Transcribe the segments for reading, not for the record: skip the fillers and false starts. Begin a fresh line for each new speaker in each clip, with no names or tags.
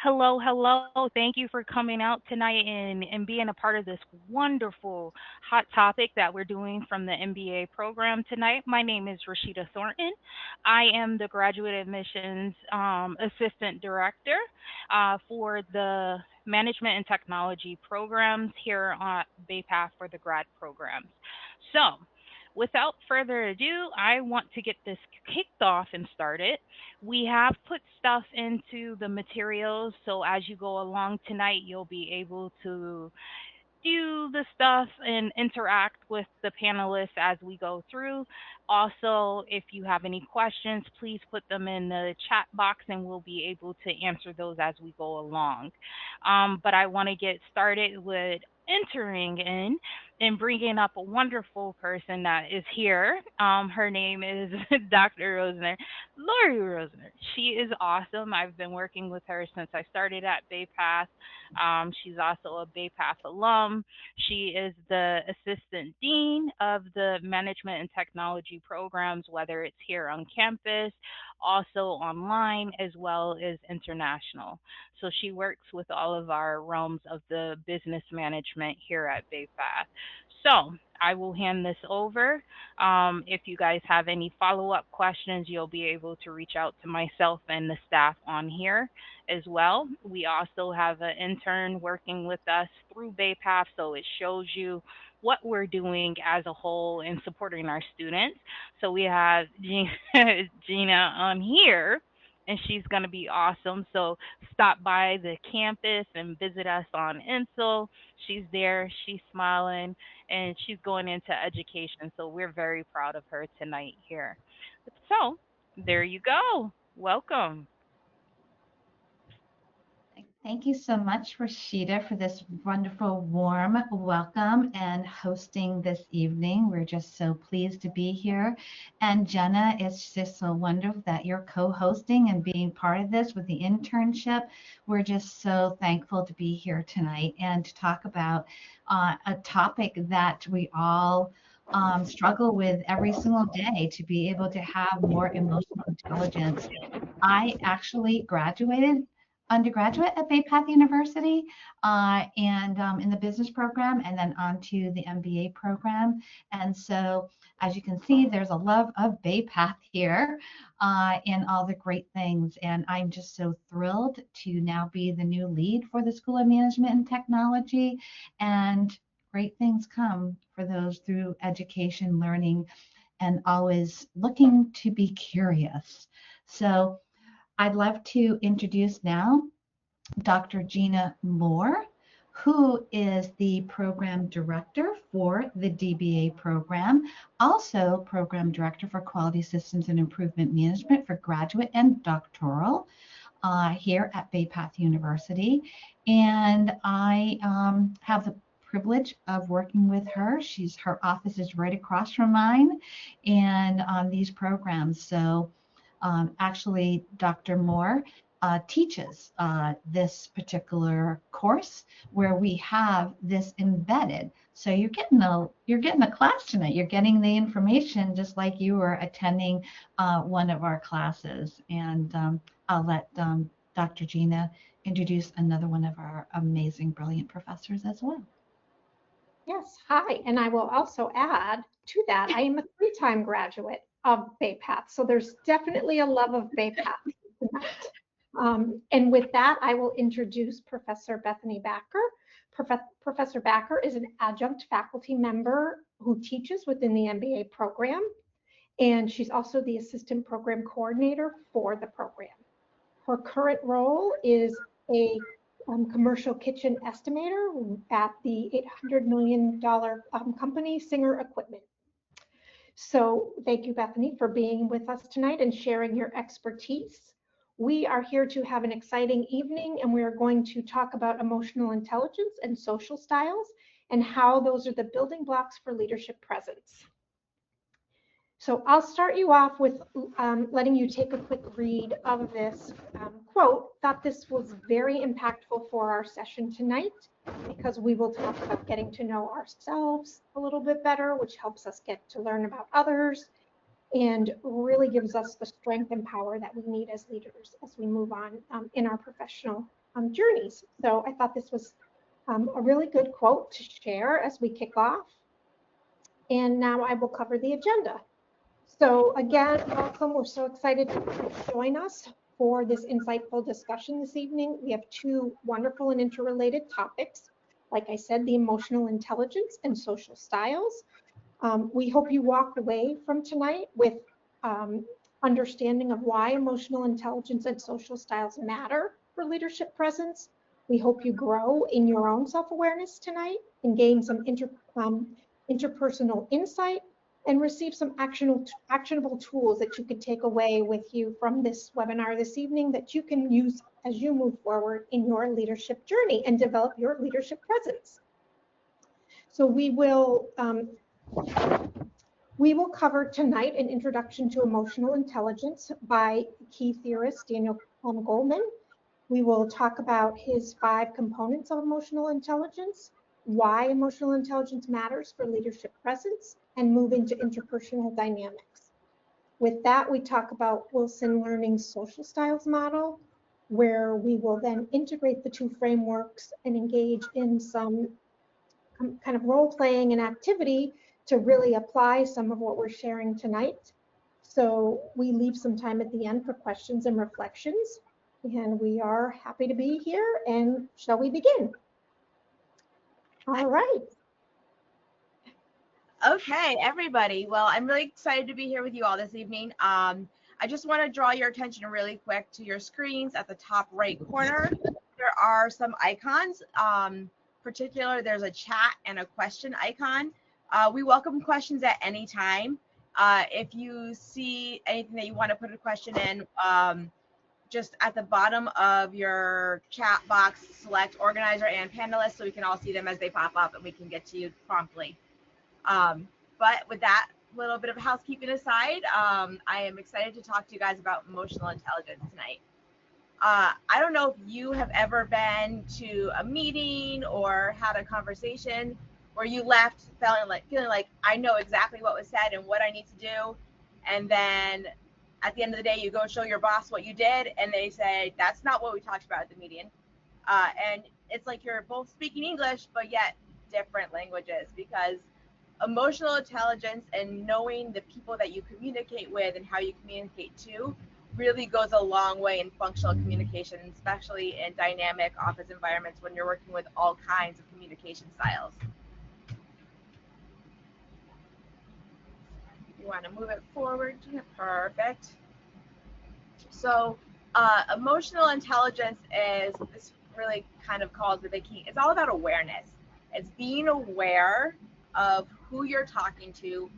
Hello, hello. Thank you for coming out tonight and being a part of this wonderful hot topic that we're doing from the MBA program tonight. My name is Rashida Thornton. I am the Graduate Admissions Assistant Director for the Management and Technology programs here at BayPath for the grad programs. So, without further ado, I want to get this kicked off and started. We have put stuff into the materials, so as you go along tonight, you'll be able to do the stuff and interact with the panelists as we go through. Also, if you have any questions, please put them in the chat box and we'll be able to answer those as we go along. But I want to get started with entering in and bringing up a wonderful person that is here. Her name is Dr. Rosner, Lori Rosner. She is awesome. I've been working with her since I started at BayPath. She's also a BayPath alum. She is the assistant dean of the management and technology programs, whether it's here on campus, also online, as well as international. So she works with all of our realms of the business management here at BayPath. So I will hand this over. If you guys have any follow up questions, you'll be able to reach out to myself and the staff on here as well. We also have an intern working with us through BayPath, so it shows you what we're doing as a whole in supporting our students. So we have Gina on here, and she's going to be awesome. So stop by the campus and visit us on Insul. She's there, she's smiling, and she's going into education. So we're very proud of her tonight here. So there you go. Welcome.
Thank you so much, Rashida, for this wonderful, warm welcome and hosting this evening. We're just so pleased to be here. And Jenna, it's just so wonderful that you're co-hosting and being part of this with the internship. We're just so thankful to be here tonight and to talk about a topic that we all struggle with every single day, to be able to have more emotional intelligence. I actually graduated undergraduate at Baypath University and in the business program, and then onto the MBA program. And so, as you can see, there's a love of Baypath here and all the great things. And I'm just so thrilled to now be the new lead for the School of Management and Technology. And great things come for those through education, learning, and always looking to be curious. So, I'd love to introduce now Dr. Gina Moore, who is the program director for the DBA program, also program director for Quality Systems and Improvement Management for graduate and doctoral here at Baypath University. And I have the privilege of working with her. Her office is right across from mine and on these programs. So actually, Dr. Moore teaches this particular course where we have this embedded. So you're getting a class tonight. You're getting the information just like you were attending one of our classes. And I'll let Dr. Gina introduce another one of our amazing, brilliant professors as well.
Yes, hi. And I will also add to that, I am a three-time graduate of BayPath. So there's definitely a love of BayPath tonight. And with that, I will introduce Professor Bethany Backer. Professor Backer is an adjunct faculty member who teaches within the MBA program, and she's also the assistant program coordinator for the program. Her current role is a commercial kitchen estimator at the $800 million company Singer Equipment. So thank you, Bethany, for being with us tonight and sharing your expertise. We are here to have an exciting evening, and we are going to talk about emotional intelligence and social styles and how those are the building blocks for leadership presence. So I'll start you off with letting you take a quick read of this quote. Thought this was very impactful for our session tonight because we will talk about getting to know ourselves a little bit better, which helps us get to learn about others and really gives us the strength and power that we need as leaders as we move on in our professional journeys. So I thought this was a really good quote to share as we kick off. And now I will cover the agenda. So again, welcome. We're so excited to join us for this insightful discussion this evening. We have two wonderful and interrelated topics. Like I said, the emotional intelligence and social styles. We hope you walk away from tonight with understanding of why emotional intelligence and social styles matter for leadership presence. We hope you grow in your own self-awareness tonight and gain some interpersonal insight and receive some actionable tools that you can take away with you from this webinar this evening that you can use as you move forward in your leadership journey and develop your leadership presence. So we will cover tonight an introduction to emotional intelligence by key theorist Daniel Goleman. We will talk about his 5 components of emotional intelligence, why emotional intelligence matters for leadership presence, and move into interpersonal dynamics. With that, we talk about Wilson Learning's social styles model, where we will then integrate the 2 frameworks and engage in some kind of role playing and activity to really apply some of what we're sharing tonight. So we leave some time at the end for questions and reflections. And we are happy to be here. And shall we begin? All right.
Okay, everybody. Well, I'm really excited to be here with you all this evening. I just want to draw your attention really quick to your screens at the top right corner. There are some icons. Particular, there's a chat and a question icon. We welcome questions at any time. If you see anything that you want to put a question in, just at the bottom of your chat box, select organizer and panelist so we can all see them as they pop up and we can get to you promptly. But with that little bit of housekeeping aside, I am excited to talk to you guys about emotional intelligence tonight. I don't know if you have ever been to a meeting or had a conversation where you left feeling like I know exactly what was said and what I need to do, and then at the end of the day you go show your boss what you did and they say that's not what we talked about at the meeting, and it's like you're both speaking English but yet different languages, because emotional intelligence and knowing the people that you communicate with and how you communicate to really goes a long way in functional communication, especially in dynamic office environments when you're working with all kinds of communication styles. You want to move it forward. Perfect. So emotional intelligence is this really kind of calls the big key. It's all about awareness. It's being aware of who you're talking to,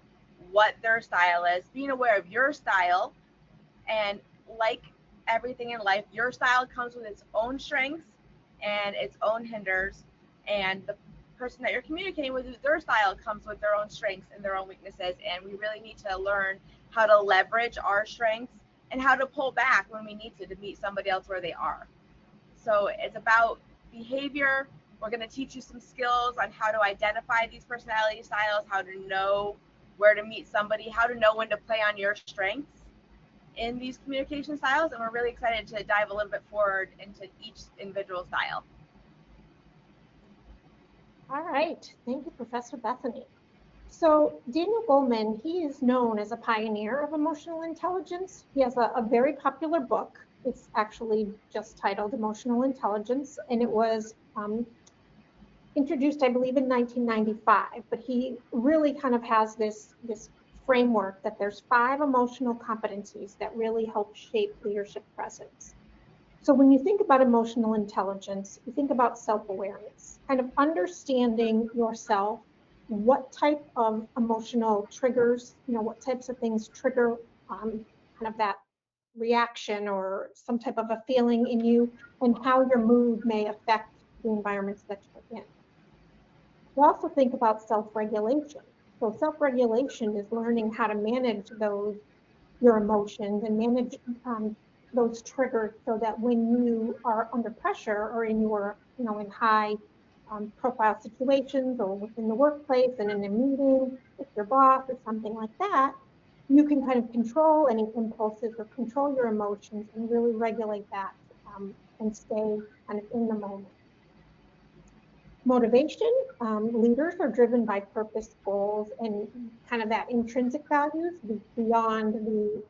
what their style is, being aware of your style, and like everything in life, your style comes with its own strengths and its own hinders, and the person that you're communicating with, their style comes with their own strengths and their own weaknesses, and we really need to learn how to leverage our strengths and how to pull back when we need to meet somebody else where they are. So it's about behavior. We're going to teach you some skills on how to identify these personality styles, how to know where to meet somebody, how to know when to play on your strengths in these communication styles, and we're really excited to dive a little bit forward into each individual style.
All right. Thank you, Professor Bethany. So Daniel Goleman, he is known as a pioneer of emotional intelligence. He has a very popular book. It's actually just titled Emotional Intelligence, and it was introduced, I believe, in 1995. But he really kind of has this framework that there's 5 emotional competencies that really help shape leadership presence. So when you think about emotional intelligence, you think about self-awareness, kind of understanding yourself, what type of emotional triggers, what types of things trigger kind of that reaction or some type of a feeling in you, and how your mood may affect the environments that you're in. You also think about self-regulation. So self-regulation is learning how to manage your emotions and manage those triggers so that when you are under pressure or in your, in high profile situations or within the workplace and in a meeting with your boss or something like that, you can kind of control any impulses or control your emotions and really regulate that and stay kind of in the moment. Motivation, leaders are driven by purpose, goals, and kind of that intrinsic values beyond the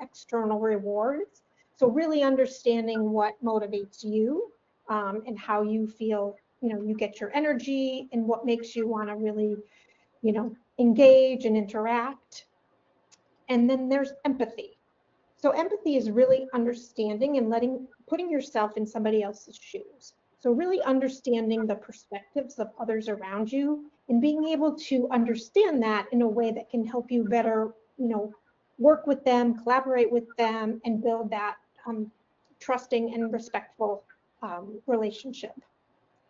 external rewards. So really understanding what motivates you, and how you feel, you get your energy, and what makes you want to really engage and interact. And then there's empathy. So empathy is really understanding and putting yourself in somebody else's shoes. So really understanding the perspectives of others around you and being able to understand that in a way that can help you better, work with them, collaborate with them, and build that trusting and respectful relationship.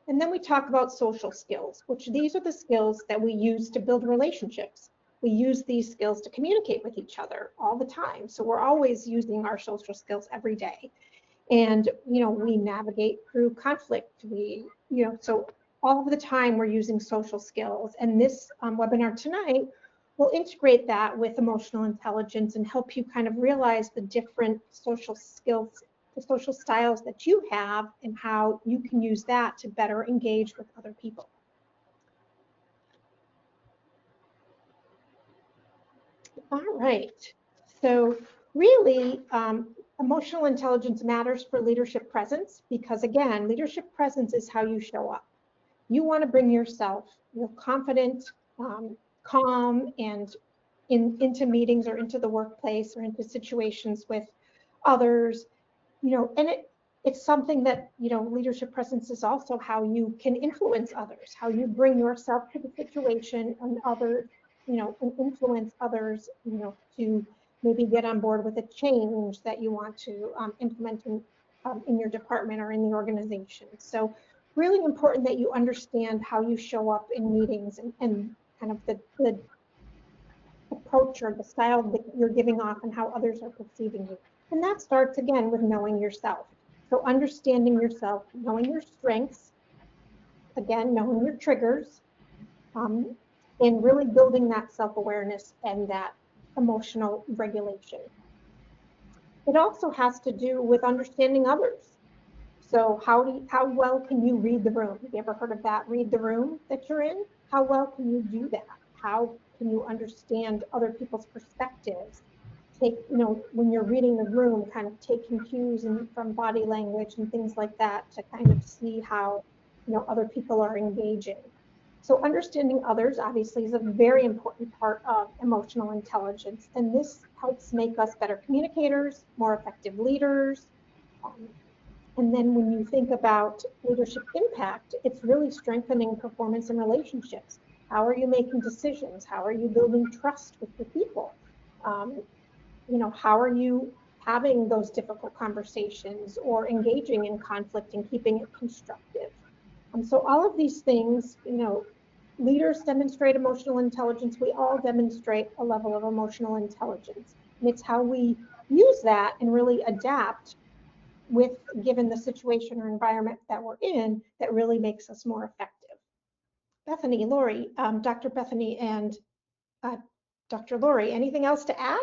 And then we talk about social skills, which these are the skills that we use to build relationships. We use these skills to communicate with each other all the time. So we're always using our social skills every day. And, we navigate through conflict. So all of the time we're using social skills. And this webinar tonight will integrate that with emotional intelligence and help you kind of realize the different social skills, the social styles that you have, and how you can use that to better engage with other people. All right. So really, emotional intelligence matters for leadership presence because, again, leadership presence is how you show up. You want to bring yourself, confident, calm, and into meetings or into the workplace or into situations with others, and it's something that, leadership presence is also how you can influence others, how you bring yourself to the situation and others, and influence others, to maybe get on board with a change that you want to implement in your department or in the organization. So really important that you understand how you show up in meetings and kind of the approach or the style that you're giving off and how others are perceiving you. And that starts again with knowing yourself. So understanding yourself, knowing your strengths, again, knowing your triggers, and really building that self-awareness and that emotional regulation. It also has to do with understanding others. So how well can you read the room? Have you ever heard of that? Read the room that you're in? How well can you do that? How can you understand other people's perspectives? When you're reading the room, kind of taking cues from body language and things like that to kind of see how, other people are engaging. So understanding others obviously is a very important part of emotional intelligence. And this helps make us better communicators, more effective leaders. And then when you think about leadership impact, it's really strengthening performance and relationships. How are you making decisions? How are you building trust with your people? How are you having those difficult conversations or engaging in conflict and keeping it constructive? So all of these things, leaders demonstrate emotional intelligence. We all demonstrate a level of emotional intelligence. And it's how we use that and really adapt given the situation or environment that we're in that really makes us more effective. Bethany, Lori, Dr. Bethany and Dr. Lori, anything else to add?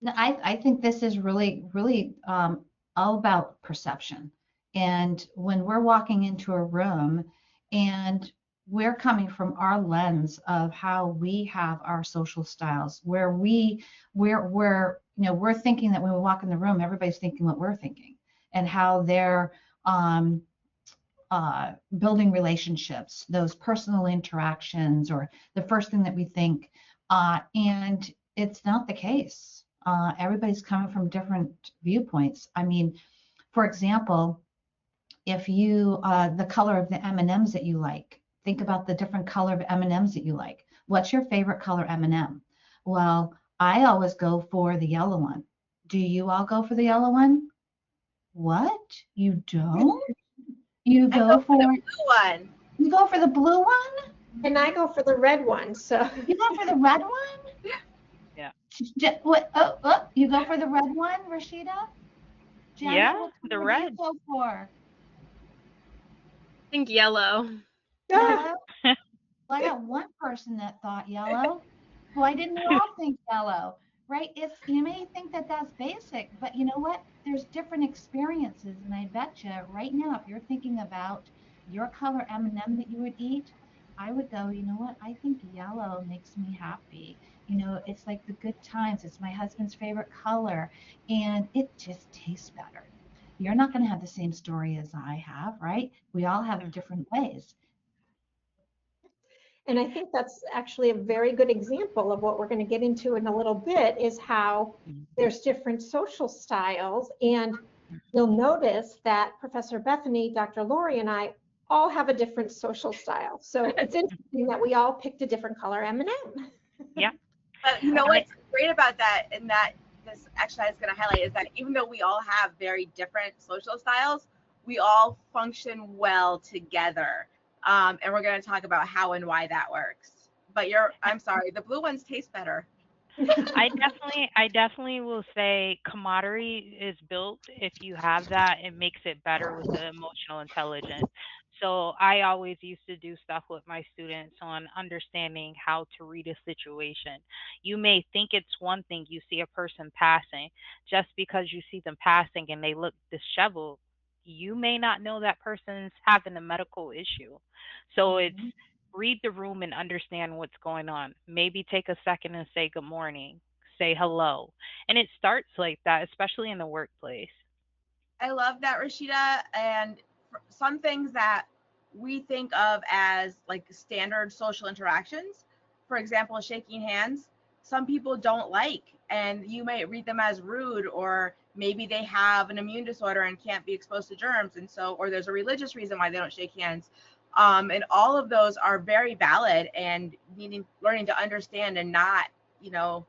No, I think this is really, really all about perception. And when we're walking into a room and we're coming from our lens of how we have our social styles, where we're thinking that when we walk in the room, everybody's thinking what we're thinking and how they're building relationships, those personal interactions, or the first thing that we think. And it's not the case. Everybody's coming from different viewpoints. I mean, for example, if you the color of the M&Ms that you like, think about the different color of M&Ms that you like. What's your favorite color M&M? Well, I always go for the yellow one. Do you all go for the yellow one? What? You don't? You
I
go
go for the
for
blue one.
you go for the blue one?
And I go for the red one. So
You go for the red one?
Yeah.
What? Oh, you go for the red one, Rashida? Jenna,
Yeah,
what
the
color do you
red.
go for?
Think yellow.
Yellow? Well, I got one person that thought yellow. Why didn't we all think yellow? right? It's, you may think that that's basic, but you know what? There's different experiences, and I bet you right now, if you're thinking about your color M&M that you would eat, I would go, you know what? I think yellow makes me happy. You know, it's like the good times. It's my husband's favorite color, and it just tastes better. You're not going to have the same story as I have, right? We all have different ways.
And I think that's actually a very good example of what we're going to get into in a little bit is how there's different social styles. And you'll notice that Professor Bethany, Dr. Lori, and I all have a different social style. So it's interesting that we all picked a different color M&M.
Yeah.
But you know
I,
what's great about that, and that this exercise is going to highlight, is that even though we all have very different social styles, we all function well together. And we're going to talk about how and why that works. But I'm sorry, the blue ones taste better.
I definitely will say camaraderie is built. If you have that, it makes it better with the emotional intelligence. So I always used to do stuff with my students on understanding how to read a situation. You may think it's one thing, you see a person passing, just because you see them passing and they look disheveled, you may not know that person's having a medical issue. So it's
Mhm.
read the room and understand what's going on. Maybe take a second and say good morning, say hello. And it starts like that, especially in the workplace.
I love that, Rashida. And some things that we think of as like standard social interactions, for example, shaking hands, some people don't like, and you might read them as rude, or maybe they have an immune disorder and can't be exposed to germs. And so, or there's a religious reason why they don't shake hands. And all of those are very valid, and learning to understand and not, you know,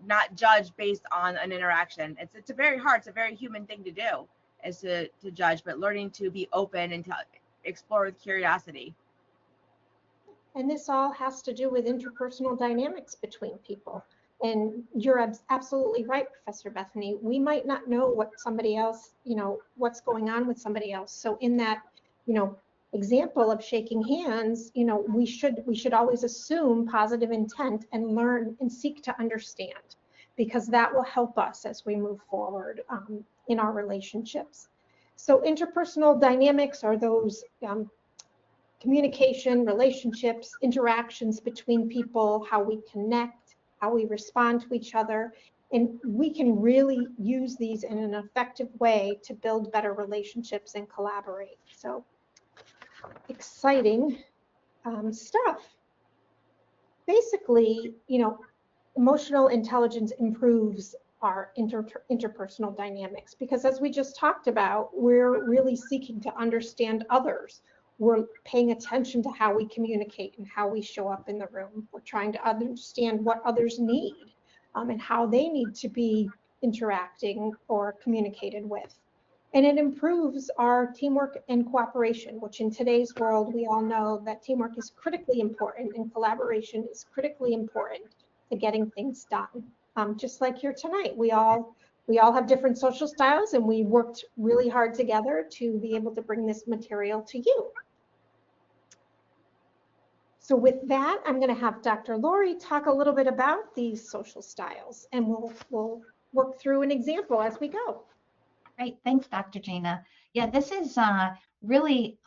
not judge based on an interaction. It's a very hard, it's a very human thing to do, is to judge, but learning to be open and to explore with curiosity.
And this all has to do with interpersonal dynamics between people. And you're absolutely right, Professor Bethany. We might not know what somebody else, what's going on with somebody else. So in that, you know, example of shaking hands, we should always assume positive intent and learn and seek to understand, because that will help us as we move forward in our relationships. So interpersonal dynamics are those communication, relationships, interactions between people, how we connect, how we respond to each other. And we can really use these in an effective way to build better relationships and collaborate. So exciting stuff. Basically, emotional intelligence improves our interpersonal dynamics because, as we just talked about, we're really seeking to understand others. We're paying attention to how we communicate and how we show up in the room. We're trying to understand what others need and how they need to be interacting or communicated with. And it improves our teamwork and cooperation, which in today's world, we all know that teamwork is critically important and collaboration is critically important to getting things done. Just like here tonight, we all have different social styles, and we worked really hard together to be able to bring this material to you. So with that, I'm going to have Dr. Lori talk a little bit about these social styles, and we'll work through an example as we go.
Great. Thanks, Dr. Gina. Yeah, this is really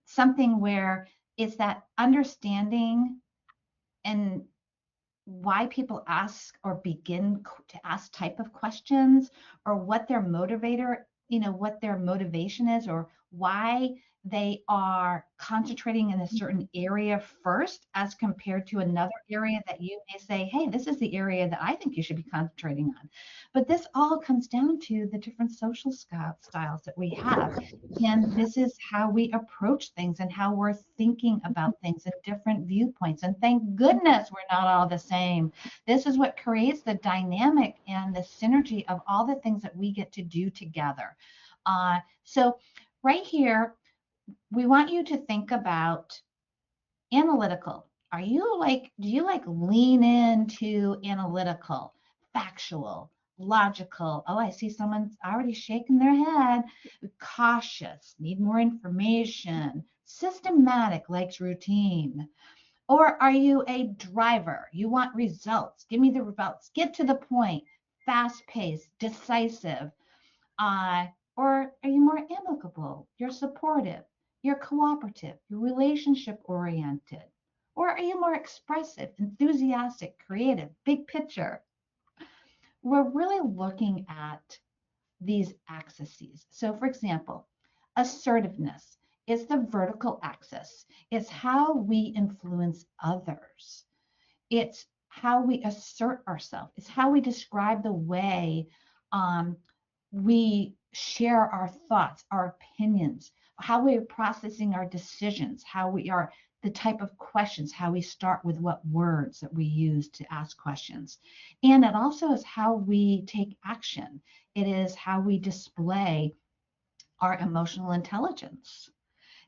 something where it's that understanding and why people ask or begin to ask type of questions, or what their motivator, what their motivation is, or why they are concentrating in a certain area first as compared to another area that you may say, hey, this is the area that I think you should be concentrating on. But this all comes down to the different social styles that we have. And this is how we approach things and how we're thinking about things and different viewpoints. And thank goodness we're not all the same. This is what creates the dynamic and the synergy of all the things that we get to do together. So right here, we want you to think about analytical. Do you like lean into analytical, factual, logical? Oh, I see someone's already shaking their head. Cautious, need more information. Systematic, likes routine. Or are you a driver? You want results. Give me the results. Get to the point. Fast paced, decisive. Uh, or are you more amicable? You're supportive. You're cooperative. You're relationship oriented. Or are you more expressive, enthusiastic, creative, big picture? We're really looking at these axes. So, for example, assertiveness is the vertical axis. It's how we influence others. It's how we assert ourselves. It's how we describe the way um, we share our thoughts, our opinions, how we are processing our decisions, how we are the type of questions, how we start with what words that we use to ask questions. And it also is how we take action. It is how we display our emotional intelligence.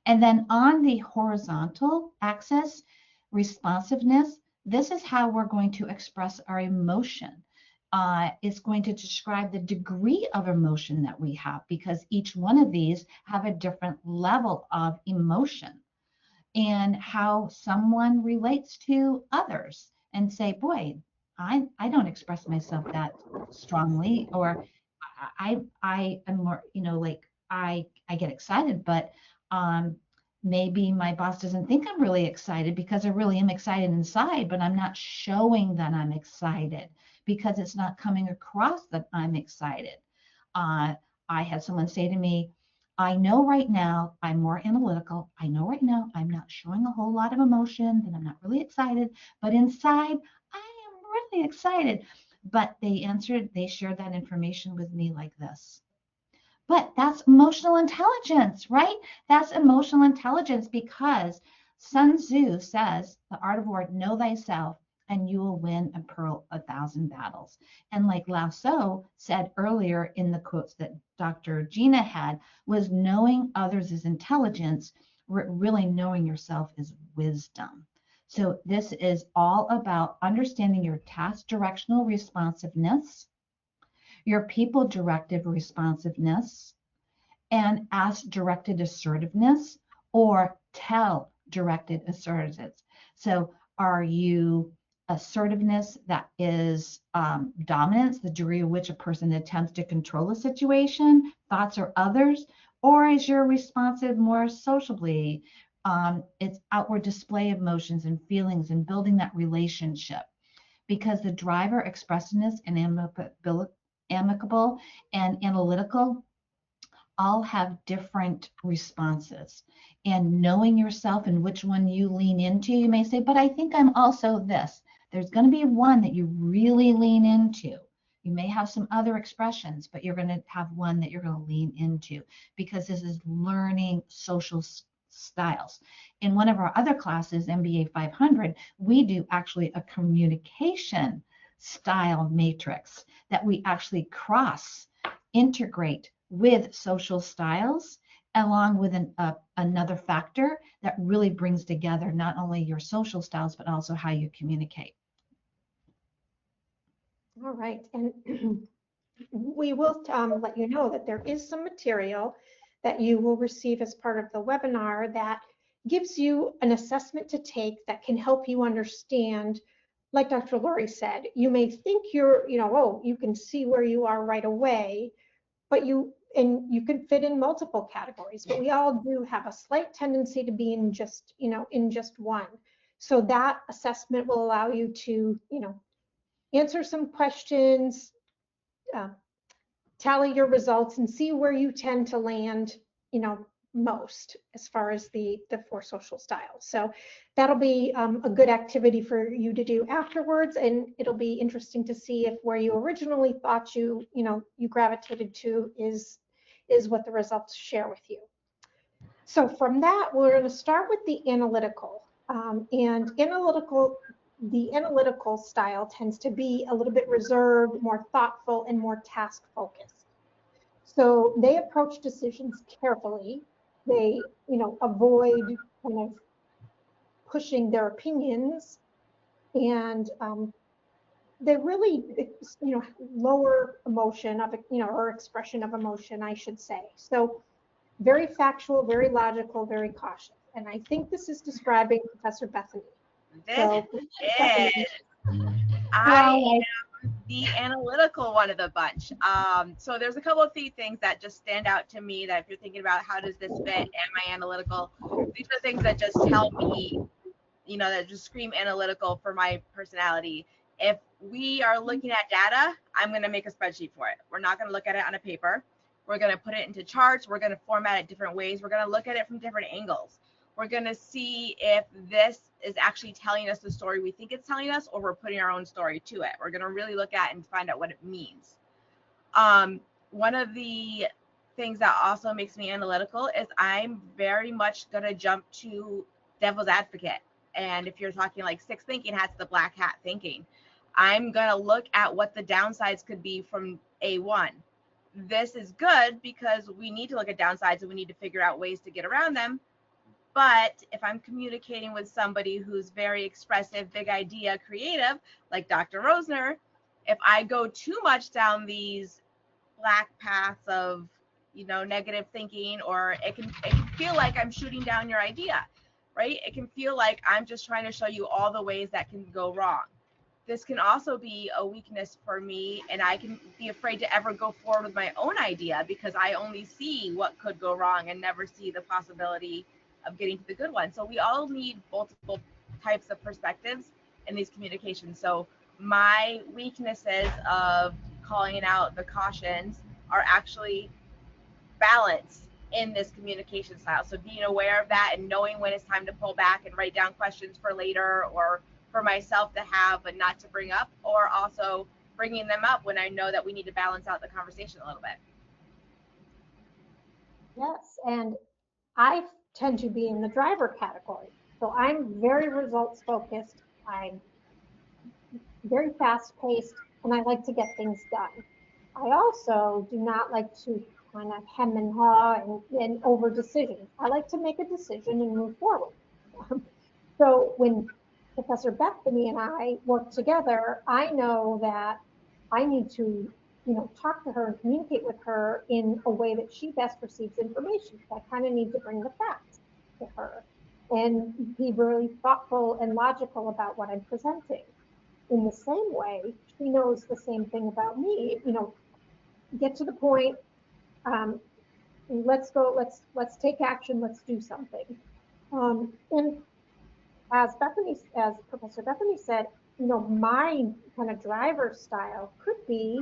And then on the horizontal axis, responsiveness, this is how we're going to express our emotion. It's going to describe the degree of emotion that we have because each one of these have a different level of emotion and how someone relates to others and say, boy, I don't express myself that strongly, or I am more, like I get excited, but um, maybe my boss doesn't think I'm really excited because I really am excited inside, but I'm not showing that I'm excited because it's not coming across that I'm excited. Uh, I had someone say to me, I know right now I'm more analytical. I know right now I'm not showing a whole lot of emotion, that I'm not really excited, but inside I am really excited. But they shared that information with me like this. But that's emotional intelligence, right? That's emotional intelligence because Sun Tzu says, the art of war, know thyself, and you will win and pearl 1,000 battles. And like Lao Tzu said earlier in the quotes that Dr. Gina had, was knowing others is intelligence, really knowing yourself is wisdom. So this is all about understanding your task directional responsiveness, your people directed responsiveness, and ask directed assertiveness or tell directed assertiveness. So, are you assertiveness that is dominance, the degree of which a person attempts to control a situation, thoughts, or others? Or is your responsive more sociably? It's outward display of emotions and feelings and building that relationship because the driver expressiveness and amicable and analytical all have different responses. And knowing yourself and which one you lean into, you may say, but I think I'm also this. There's going to be one that you really lean into. You may have some other expressions, but you're going to have one that you're going to lean into because this is learning social styles. In one of our other classes, MBA 500, we do actually a communication style matrix that we actually cross integrate with social styles, along with another factor that really brings together not only your social styles, but also how you communicate.
All right. And we will let you know that there is some material that you will receive as part of the webinar that gives you an assessment to take that can help you understand, like Dr. Lori said, you may think you're, oh, you can see where you are right away, but you can fit in multiple categories, but we all do have a slight tendency to be in just, in just one. So that assessment will allow you to, answer some questions, uh, tally your results and see where you tend to land, most as far as the four social styles. So that'll be a good activity for you to do afterwards, and it'll be interesting to see if where you originally thought you gravitated to is what the results share with you. So from that, we're going to start with the analytical. The analytical style tends to be a little bit reserved, more thoughtful, and more task focused. So they approach decisions carefully. They, avoid kind of pushing their opinions, and they really, lower emotion of, or expression of emotion, I should say. So very factual, very logical, very cautious. And I think this is describing Professor Bethany.
This
So
is,
Stephanie,
I
well,
the analytical one of the bunch. So there's a couple of key things that just stand out to me that if you're thinking about how does this fit, am I analytical? These are things that just tell me, that just scream analytical for my personality. If we are looking at data, I'm going to make a spreadsheet for it. We're not going to look at it on a paper. We're going to put it into charts. We're going to format it different ways. We're going to look at it from different angles. We're going to see if this is actually telling us the story we think it's telling us, or we're putting our own story to it. We're going to really look at and find out what it means. One of the things that also makes me analytical is I'm very much going to jump to devil's advocate. And if you're talking like six thinking hats, the black hat thinking, I'm going to look at what the downsides could be from A1. This is good because we need to look at downsides and we need to figure out ways to get around them. But if I'm communicating with somebody who's very expressive, big idea, creative, like Dr. Rosner, if I go too much down these black paths of, negative thinking, or it can feel like I'm shooting down your idea, right? It can feel like I'm just trying to show you all the ways that can go wrong. This can also be a weakness for me, and I can be afraid to ever go forward with my own idea because I only see what could go wrong and never see the possibility of getting to the good one. So we all need multiple types of perspectives in these communications. So my weaknesses of calling out the cautions are actually balance in this communication style. So being aware of that and knowing when it's time to pull back and write down questions for later, or for myself to have but not to bring up, or also bringing them up when I know that we need to balance out the conversation a little bit.
yes, and I tend to be in the driver category. So I'm very results focused. I'm very fast paced, and I like to get things done. I also do not like to kind of hem and haw and over decisions. I like to make a decision and move forward. So when Professor Bethany and I work together, I know that I need to, talk to her and communicate with her in a way that she best receives information. So I kind of need to bring the facts to her and be really thoughtful and logical about what I'm presenting. In the same way, she knows the same thing about me. Get to the point. Um, let's go. Let's take action. Let's do something. And as Professor Bethany said, my kind of driver style could be,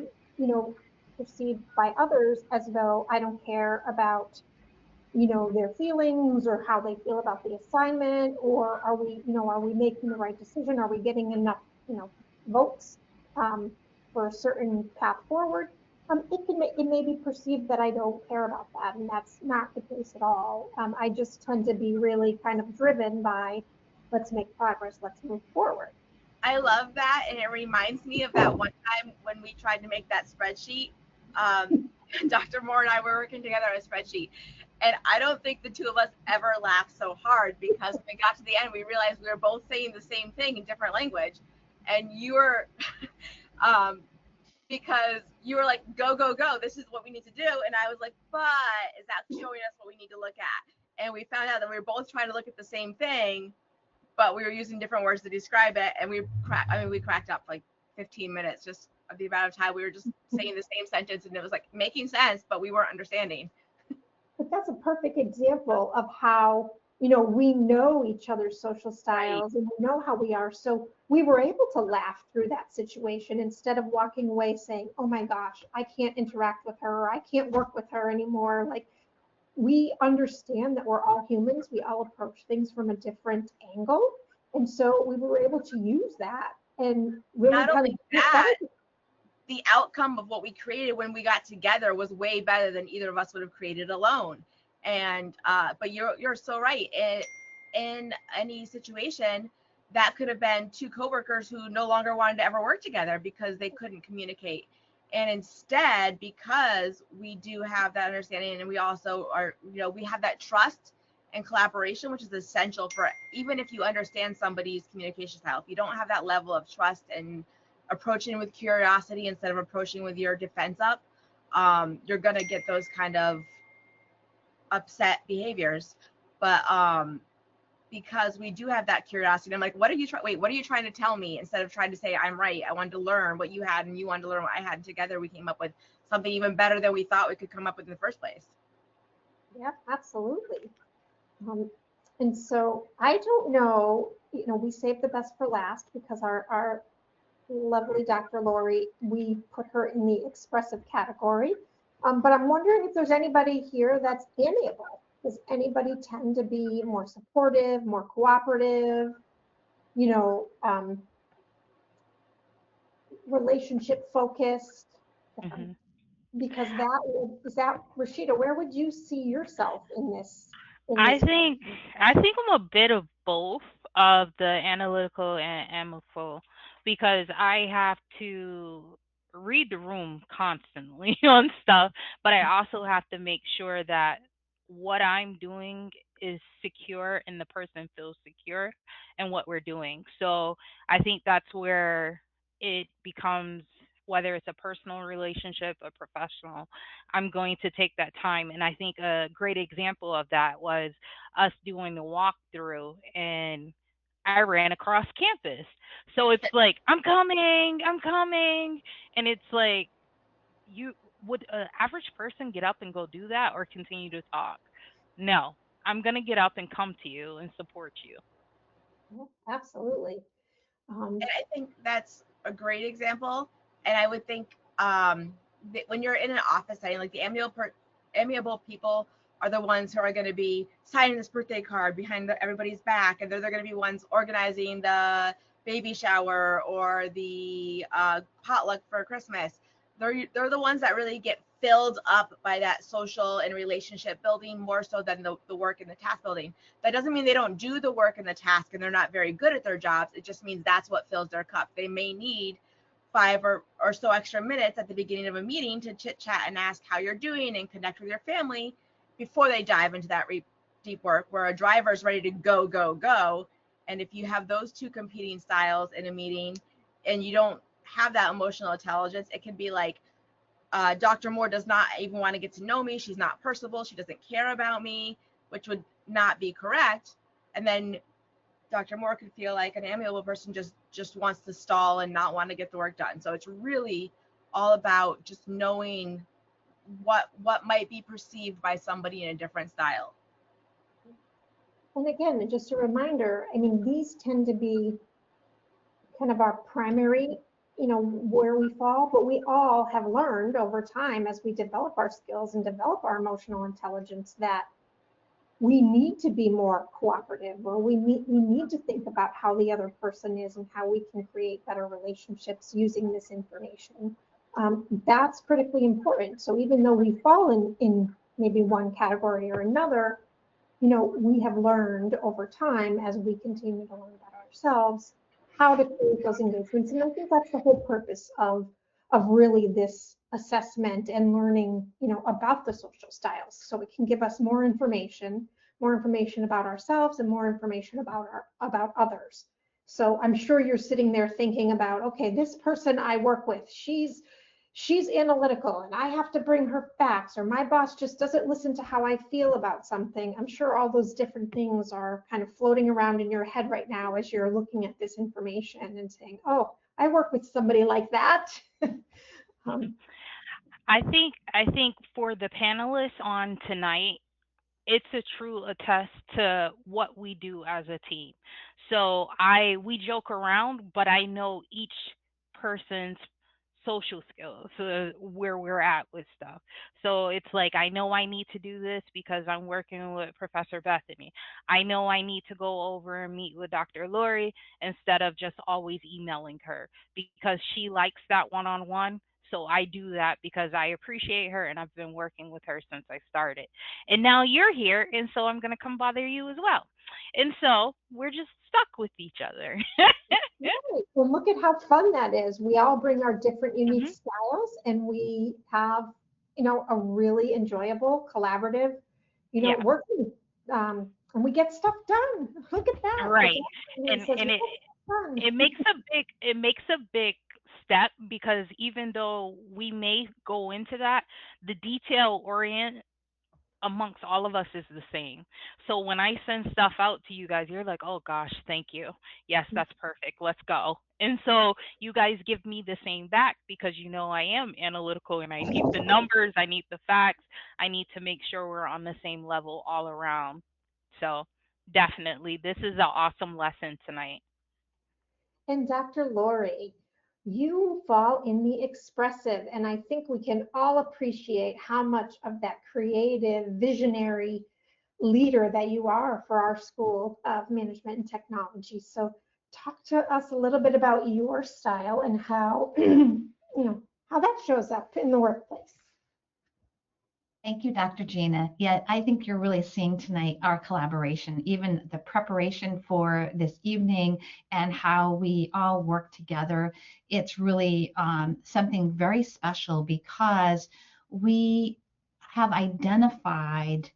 perceived by others as though I don't care about, their feelings or how they feel about the assignment, or are we making the right decision? Are we getting enough, votes for a certain path forward? It may be perceived that I don't care about that, and that's not the case at all. I just tend to be really kind of driven by let's make progress, let's move forward.
I love that, and it reminds me of that one time when we tried to make that spreadsheet. Dr. Moore and I were working together on a spreadsheet, and I don't think the two of us ever laughed so hard because when we got to the end, we realized we were both saying the same thing in different language, and you were, because you were like, go, go, go, this is what we need to do, and I was like, but is that showing us what we need to look at? And we found out that we were both trying to look at the same thing, but we were using different words to describe it, and we cracked up for like 15 minutes just of the amount of time we were just saying the same sentence, and it was like making sense, but we weren't understanding.
But that's a perfect example of how, we know each other's social styles, and we know how we are. So we were able to laugh through that situation instead of walking away saying, oh my gosh, I can't interact with her, or I can't work with her anymore. Like, we understand that we're all humans. We all approach things from a different angle. And so we were able to use that and really
Not
kind
only
of
that, the outcome of what we created when we got together was way better than either of us would have created alone. And but you're so right. In any situation, that could have been two coworkers who no longer wanted to ever work together because they couldn't communicate. And instead, because we do have that understanding, and we also are, we have that trust and collaboration, which is essential for, even if you understand somebody's communication style, if you don't have that level of trust and approaching with curiosity instead of approaching with your defense up, you're going to get those kind of upset behaviors. But because we do have that curiosity. I'm like, what are you trying? Wait, what are you trying to tell me? Instead of trying to say I'm right, I wanted to learn what you had, and you wanted to learn what I had. Together, we came up with something even better than we thought we could come up with in the first place.
Yep, absolutely. Um, and so I don't know, we saved the best for last because our lovely Dr. Lori, we put her in the expressive category. But I'm wondering if there's anybody here that's amiable. Does anybody tend to be more supportive, more cooperative, you know, relationship focused? Um,
Hmm.
because is that Rashida, where would you see yourself in
I
this?
think I think I'm a bit of both of the analytical and amicable because I have to read the room constantly on stuff, but I also have to make sure that what I'm doing is secure and the person feels secure in what we're doing. So I think that's where it becomes, whether it's a personal relationship, a professional, I'm going to take that time. And I think a great example of that was us doing the walkthrough, and I ran across campus. So it's like, I'm coming. And it's like, you would an average person get up and go do that or continue to talk? No, I'm going to get up and come to you and support you.
Yeah, absolutely. Um,
And I think that's a great example. And I would think that when you're in an office setting, like the amiable people are the ones who are going to be signing this birthday card behind everybody's back, and they're going to be ones organizing the baby shower or the potluck for Christmas. They're the ones that really get filled up by that social and relationship building more so than the work and the task building. That doesn't mean they don't do the work and the task and they're not very good at their jobs. It just means that's what fills their cup. They may need five or so extra minutes at the beginning of a meeting to chit chat and ask how you're doing and connect with your family before they dive into that deep work, where a driver is ready to go, go, go. And if you have those two competing styles in a meeting and you don't have that emotional intelligence, it can be like, Dr. Moore does not even want to get to know me. She's not personable. She doesn't care about me, which would not be correct. And then Dr. Moore could feel like an amiable person just wants to stall and not want to get the work done. So it's really all about just knowing what might be perceived by somebody in a different style.
and again, just a reminder, I mean, these tend to be kind of our primary, where we fall, but we all have learned over time as we develop our skills and develop our emotional intelligence that we need to be more cooperative, or we need to think about how the other person is and how we can create better relationships using this information. That's critically important. So even though we fall in maybe one category or another, we have learned over time as we continue to learn about ourselves how to create those engagements. And I think that's the whole purpose of really this assessment and learning, about the social styles. So it can give us more information about ourselves and more information about others. So I'm sure you're sitting there thinking about, okay, this person I work with, she's analytical and I have to bring her facts, or my boss just doesn't listen to how I feel about something. I'm sure all those different things are kind of floating around in your head right now as you're looking at this information and saying, oh, I work with somebody like that. um,
I think for the panelists on tonight, it's a true attest to what we do as a team. So I we joke around, but I know each person's social skills, where we're at with stuff. So it's like, I know I need to do this because I'm working with Professor Bethany. I know I need to go over and meet with Dr. Lori instead of just always emailing her because she likes that one-on-one. So I do that because I appreciate her and I've been working with her since I started. And now you're here, and so I'm going to come bother you as well. And so we're just stuck with each other.
right. Well, look at how fun that is. We all bring our different unique
Hmm.
styles and we have, a really enjoyable, collaborative,
Yeah,
working. And we get stuff done. Look at that. It's
right.
awesome. It
And
says,
and
fun.
it makes a big step because even though we may go into that, the detail amongst all of us is the same. So when I send stuff out to you guys, you're like, "Oh gosh, thank you. Yes, that's perfect. Let's go." And so you guys give me the same back because you know I am analytical and I need the numbers, I need the facts, I need to make sure we're on the same level all around. So definitely, this is an awesome lesson tonight.
And Dr. Lori, you fall in the expressive, and I think we can all appreciate how much of that creative, visionary leader that you are for our School of Management and Technology. So talk to us a little bit about your style and how, how that shows up in the workplace.
Thank you, Dr. Gina. Yeah, I think you're really seeing tonight our collaboration, even the preparation for this evening and how we all work together. It's really something very special because we have identified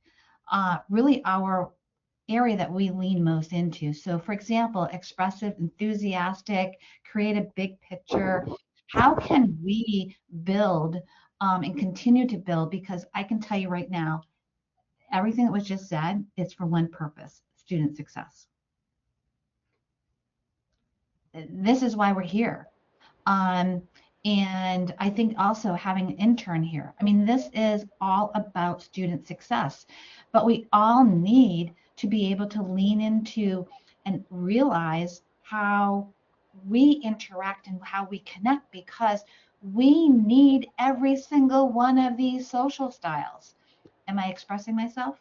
really our area that we lean most into. So, for example, expressive, enthusiastic, creative, big picture. How can we build and continue to build? Because I can tell you right now, everything that was just said is for one purpose: student success. This is why we're here. Um, and I think also having an intern here. I mean, this is all about student success, but we all need to be able to lean into and realize how we interact and how we connect because we need every single one of these social styles. Am I expressing myself?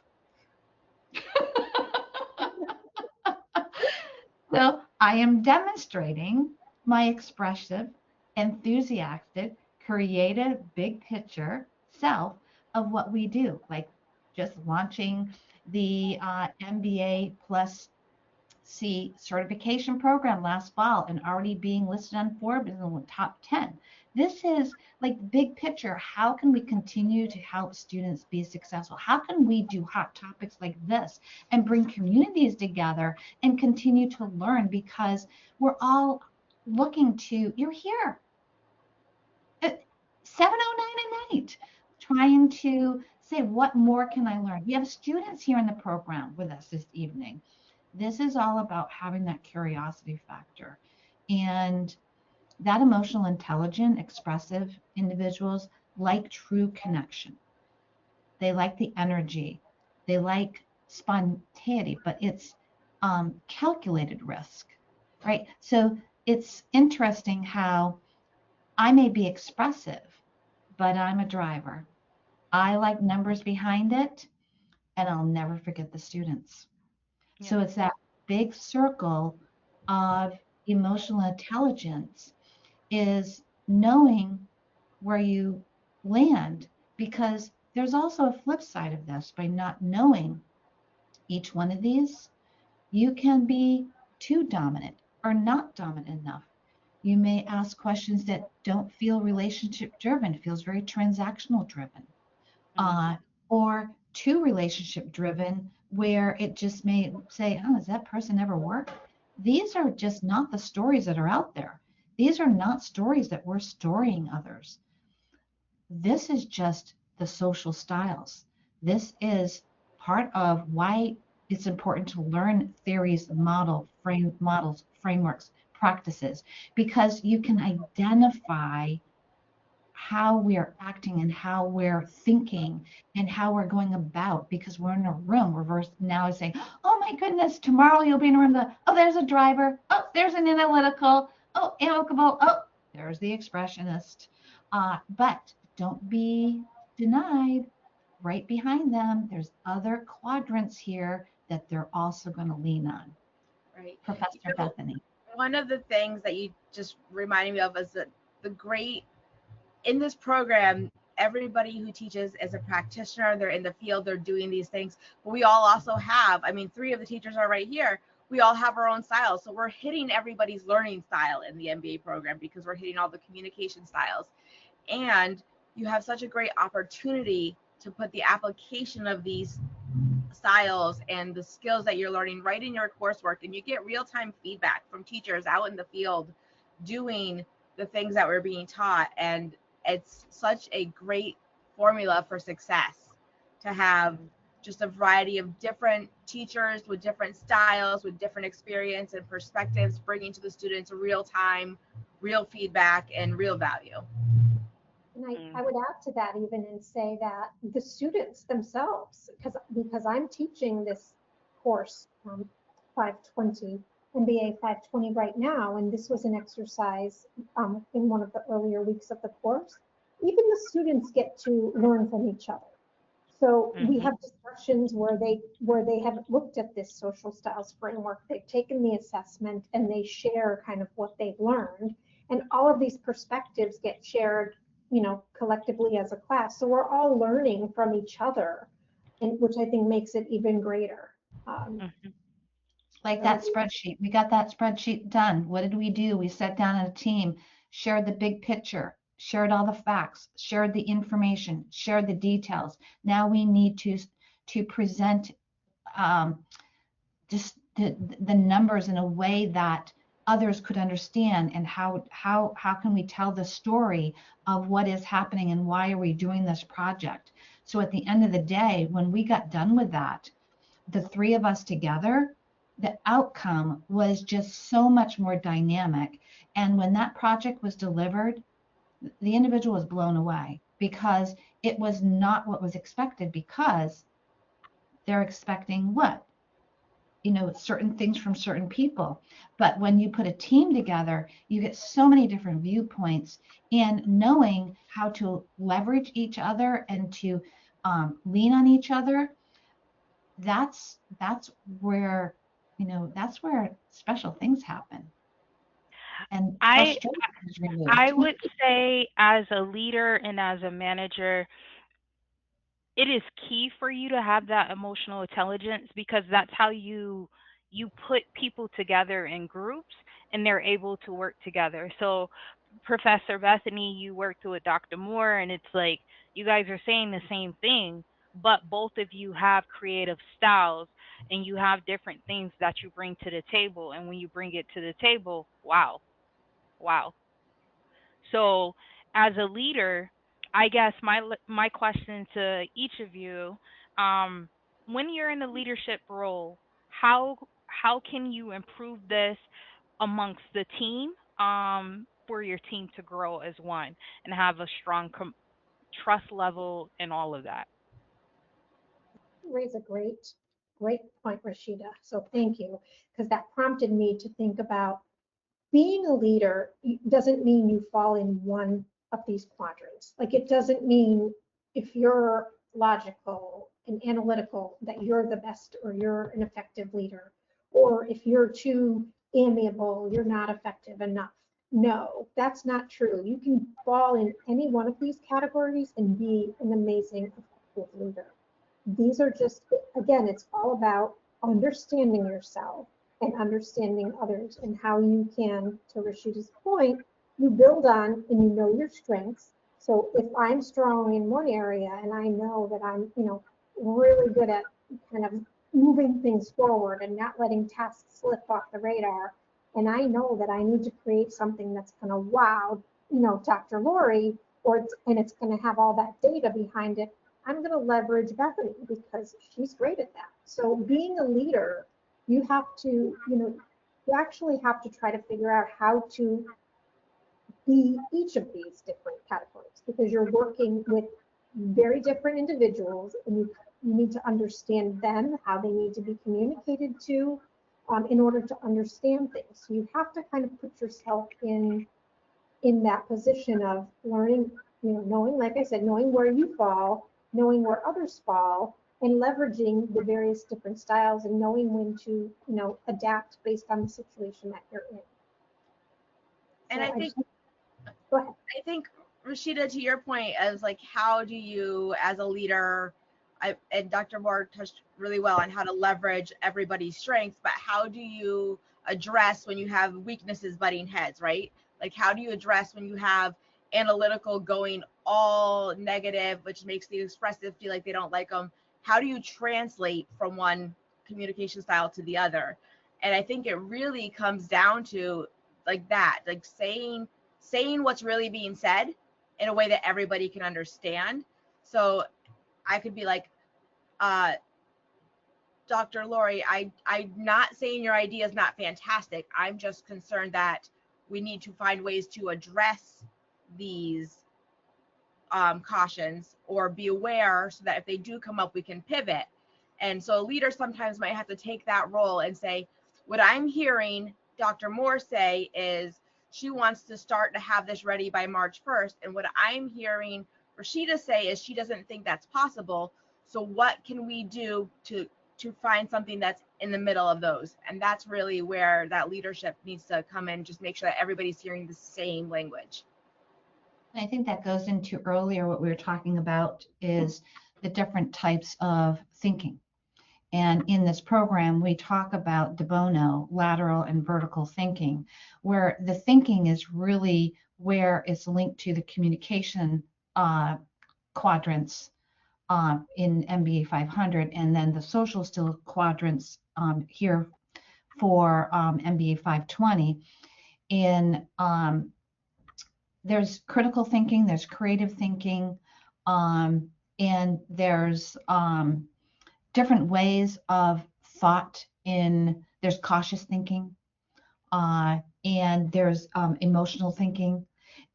So I am demonstrating my expressive, enthusiastic, creative, big picture self of what we do, like just launching the MBA plus C certification program last fall and already being listed on Forbes in the top 10. This is like big picture. How can we continue to help students be successful? How can we do hot topics like this and bring communities together and continue to learn because we're all looking to, you're here at 7:09 at night trying to say, what more can I learn? We have students here in the program with us this evening. This is all about having that curiosity factor. And that emotional, intelligent, expressive individuals like true connection. They like the energy. They like spontaneity, but it's calculated risk, right? So it's interesting how I may be expressive, but I'm a driver. I like numbers behind it, and I'll never forget the students.
Yeah.
So it's that big circle of emotional intelligence is knowing where you land because there's also a flip side of this. By not knowing each one of these, you can be too dominant or not dominant enough. You may ask questions that don't feel relationship driven, feels very transactional driven,
Mm.
uh, or too relationship driven, where it just may say, oh, has that person ever worked? These are just not the stories that are out there. These are not stories that we're storying others. This is just the social styles. This is part of why it's important to learn theories, models, frameworks, practices, because you can identify how we're acting and how we're thinking and how we're going about because we're in a room. Reverse now is saying, oh my goodness, tomorrow you'll be in a room. Oh, there's a driver. Oh, there's an analytical. Oh, amicable. Oh, there's the expressionist. But don't be denied. Right behind them, there's other quadrants here that they're also going to lean on.
Right.
Professor Bethany.
One of the things that you just reminded me of is that the great in this program, everybody who teaches is a practitioner. They're in the field, they're doing these things. But we all also have, I mean, three of the teachers are right here. We all have our own style. So we're hitting everybody's learning style in the MBA program because we're hitting all the communication styles. And you have such a great opportunity to put the application of these styles and the skills that you're learning right in your coursework, and you get real-time feedback from teachers out in the field doing the things that we're being taught. And it's such a great formula for success to have just a variety of different teachers with different styles, with different experience and perspectives, bringing to the students real time, real feedback, and real value.
And
Mm.
I would add to that even and say that the students themselves, because I'm teaching this course, 520, MBA 520 right now, and this was an exercise in one of the earlier weeks of the course, even the students get to learn from each other. So we
Mhm.
have discussions where they have looked at this social styles framework, they've taken the assessment and they share kind of what they've learned. And all of these perspectives get shared, collectively as a class. So we're all learning from each other, and which I think makes it even greater. Um,
Mhm.
Like
so
that spreadsheet. We got that spreadsheet done. What did we do? We sat down as a team, shared the big picture, shared all the facts, shared the information, shared the details. Now we need to present um, just the numbers in a way that others could understand, and how can we tell the story of what is happening and why are we doing this project. So at the end of the day, when we got done with that, the three of us together, the outcome was just so much more dynamic. And when that project was delivered, the individual was blown away because it was not what was expected, because they're expecting what? Certain things from certain people. But when you put a team together, you get so many different viewpoints, and knowing how to leverage each other and to lean on each other, that's where that's where special things happen and
I
frustration is
I
removed.
would say as a leader and as a manager, it is key for you to have that emotional intelligence because that's how you put people together in groups and they're able to work together. So Professor Bethany, you worked with Dr. Moore and it's like you guys are saying the same thing, but both of you have creative styles and you have different things that you bring to the table, and when you bring it to the table, wow. Wow. So, as a leader, I guess my question to each of you, um, when you're in a leadership role, how how can you improve this amongst the team, for your team to grow as one and have a strong trust level and all of that?
raise a great point, Rashida. So thank you, because that prompted me to think about being a leader doesn't mean you fall in one of these quadrants. Like it doesn't mean if you're logical and analytical that you're the best or you're an effective leader, or if you're too amiable, you're not effective enough. No, that's not true. You can fall in any one of these categories and be an amazing, effective leader. These are just, again, it's all about understanding yourself and understanding others and how you can, to Rashida's point, you build on and you know your strengths. So if I'm strong in one area and I know that I'm, really good at kind of moving things forward and not letting tasks slip off the radar, and I know that I need to create something that's going to wow, Dr. Lori, and it's going to have all that data behind it, I'm going to leverage Bethany because she's great at that. So being a leader, you have to, you actually have to try to figure out how to be each of these different categories because you're working with very different individuals and you need to understand them, how they need to be communicated to in order to understand things. So you have to kind of put yourself in that position of learning, knowing, like I said, knowing where you fall, knowing where others fall, and leveraging the various different styles and knowing when to, adapt based on the situation that you're in.
And
So
I
I
think
just, go ahead.
I think Rashida, to your point, as like how do you as a leader, and Dr. Moore touched really well on how to leverage everybody's strengths, but how do you address when you have weaknesses butting heads, right? Like how do you address when you have analytical going all negative, which makes the expressive feel like they don't like them? How do you translate from one communication style to the other? And I think it really comes down to like that, like saying what's really being said in a way that everybody can understand. So I could be like, uh, Dr. Lori, I'm not saying your idea is not fantastic. I'm just concerned that we need to find ways to address these cautions or be aware so that if they do come up, we can pivot. And so leaders sometimes might have to take that role and say, what I'm hearing Dr. Moore say is she wants to start to have this ready by March 1st. And what I'm hearing Rashida say is she doesn't think that's possible. So what can we do to find something that's in the middle of those? And that's really where that leadership needs to come in, just make sure that everybody's hearing the same language.
I think that goes into earlier what we were talking about is the different types of thinking. And in this program, we talk about de Bono, lateral and vertical thinking, where the thinking is really where it's linked to the communication quadrants in MBA 500, and then the social skill quadrants here for MBA 520. In there's critical thinking, there's creative thinking, and there's different ways of thought there's cautious thinking, and there's emotional thinking.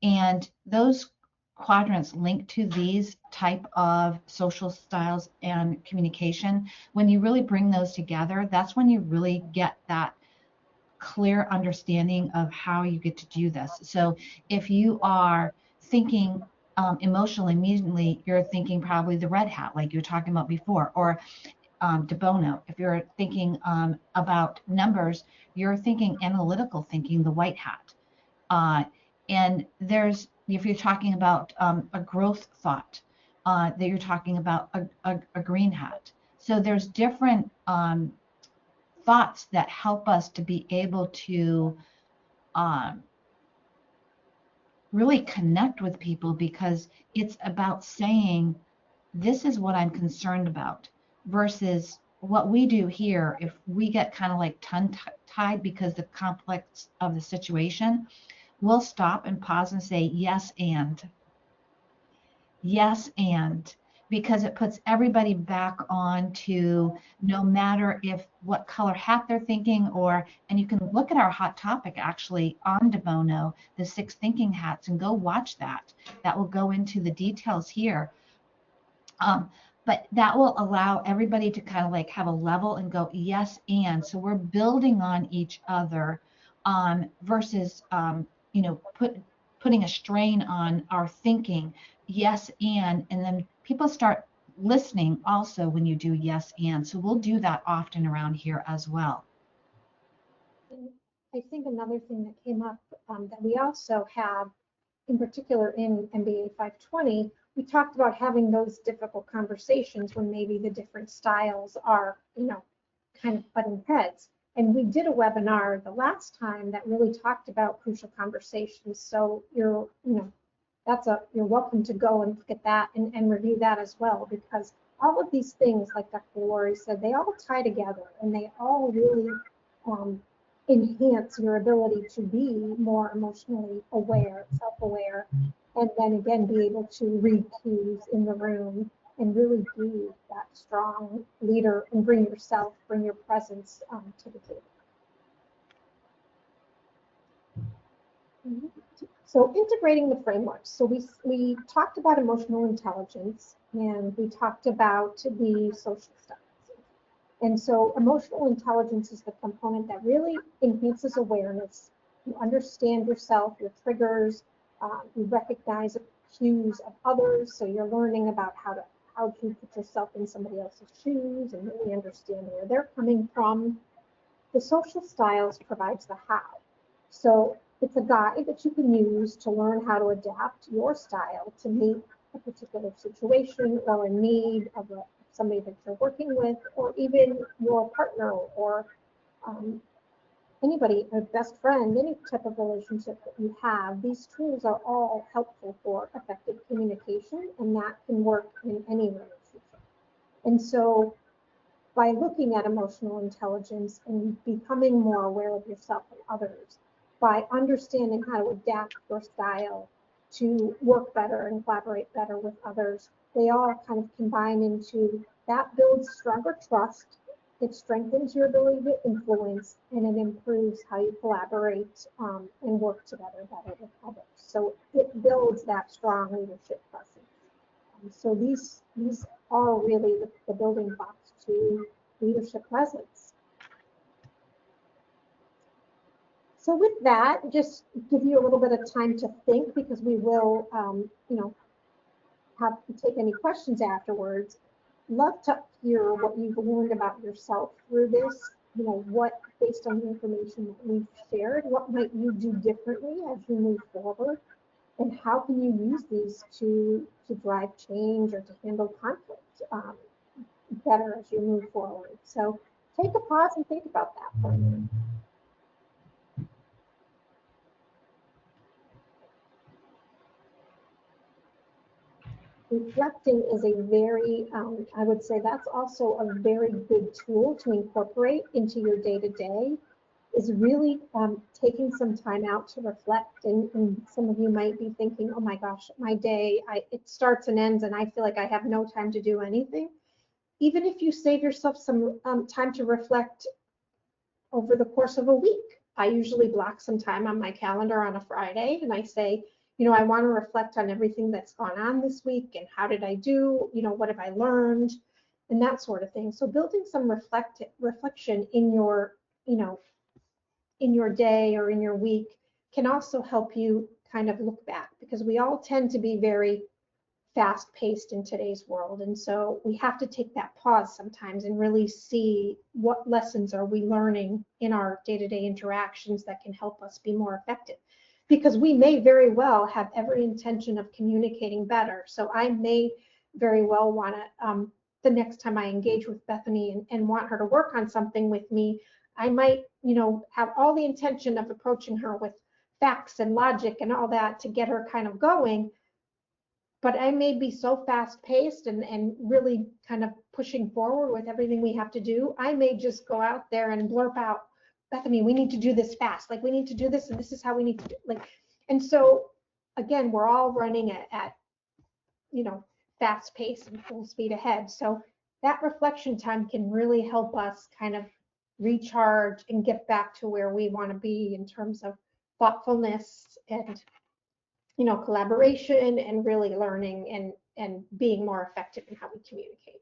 And those quadrants link to these type of social styles and communication. When you really bring those together, that's when you really get that clear understanding of how you get to do this. So if you are thinking emotional immediately, you're thinking probably the red hat, like you were talking about before, or de Bono. If you're thinking about numbers, you're thinking analytical thinking, the white hat. And if you're talking about a growth thought, that you're talking about a green hat. So there's different thoughts that help us to be able to really connect with people, because it's about saying, this is what I'm concerned about, versus what we do here. If we get kind of like tongue-tied because the complex of the situation, we'll stop and pause and say, yes, and because it puts everybody back on to, no matter if what color hat they're thinking, and you can look at our hot topic actually on de Bono, the 6 thinking hats, and go watch that. That will go into the details here. But that will allow everybody to kind of like have a level and go, yes, and. So we're building on each other, versus, putting a strain on our thinking, yes, and then people start listening also when you do yes, and. So we'll do that often around here as well.
And I think another thing that came up that we also have, in particular in MBA 520, we talked about having those difficult conversations when maybe the different styles are, kind of butting heads. And we did a webinar the last time that really talked about crucial conversations. So you're welcome to go and look at that and review that as well, because all of these things, like Dr. Lori said, they all tie together and they all really enhance your ability to be more emotionally aware, self-aware, and then again be able to read cues in the room and really be that strong leader and bring your presence to the table. So integrating the frameworks. So we talked about emotional intelligence, and we talked about the social styles. And so emotional intelligence is the component that really enhances awareness. You understand yourself, your triggers, you recognize cues of others. So you're learning about how to put yourself in somebody else's shoes and really understand where they're coming from. The social styles provides the how. So it's a guide that you can use to learn how to adapt your style to meet a particular situation or a need of somebody that you're working with, or even your partner, or anybody, a best friend, any type of relationship that you have. These tools are all helpful for effective communication, and that can work in any relationship. And so by looking at emotional intelligence and becoming more aware of yourself and others, by understanding how to adapt your style to work better and collaborate better with others, they all kind of combine into that builds stronger trust, It strengthens your ability to influence, and it improves how you collaborate and work together better with others. So it builds that strong leadership presence. So these are really the building blocks to leadership presence. So with that, just give you a little bit of time to think, because we will, have to take any questions afterwards. Love to hear what you've learned about yourself through this. What, based on the information that we've shared, what might you do differently as you move forward? And how can you use these to drive change or to handle conflict better as you move forward? So take a pause and think about that for a minute. Reflecting is a very, I would say that's also a very good tool to incorporate into your day-to-day, is really taking some time out to reflect. And some of you might be thinking, oh my gosh, my day, it starts and ends and I feel like I have no time to do anything. Even if you save yourself some time to reflect over the course of a week. I usually block some time on my calendar on a Friday and I say, I want to reflect on everything that's gone on this week and how did I do, what have I learned, and that sort of thing. So building some reflection in your, in your day or in your week can also help you kind of look back, because we all tend to be very fast paced in today's world. And so we have to take that pause sometimes and really see what lessons are we learning in our day-to-day interactions that can help us be more effective. Because we may very well have every intention of communicating better. So I may very well want to, the next time I engage with Bethany and want her to work on something with me, I might, have all the intention of approaching her with facts and logic and all that to get her kind of going. But I may be so fast paced and really kind of pushing forward with everything we have to do. I may just go out there and blurp out, Bethany, we need to do this fast. Like, we need to do this, and this is how we need to do it. And so again, we're all running at fast pace and full speed ahead. So that reflection time can really help us kind of recharge and get back to where we want to be in terms of thoughtfulness and collaboration and really learning and being more effective in how we communicate.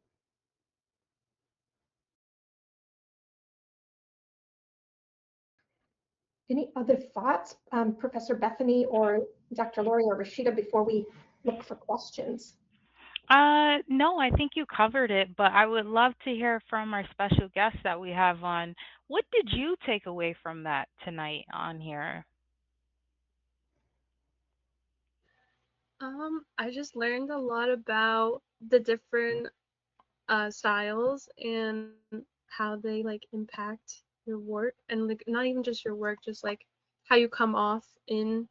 Any other thoughts, Professor Bethany or Dr. Lori or Rashida, before we look for questions?
No, I think you covered it, but I would love to hear from our special guest that we have on. What did you take away from that tonight on here?
I just learned a lot about the different styles and how they like impact your work, and like not even just your work, just like how you come off in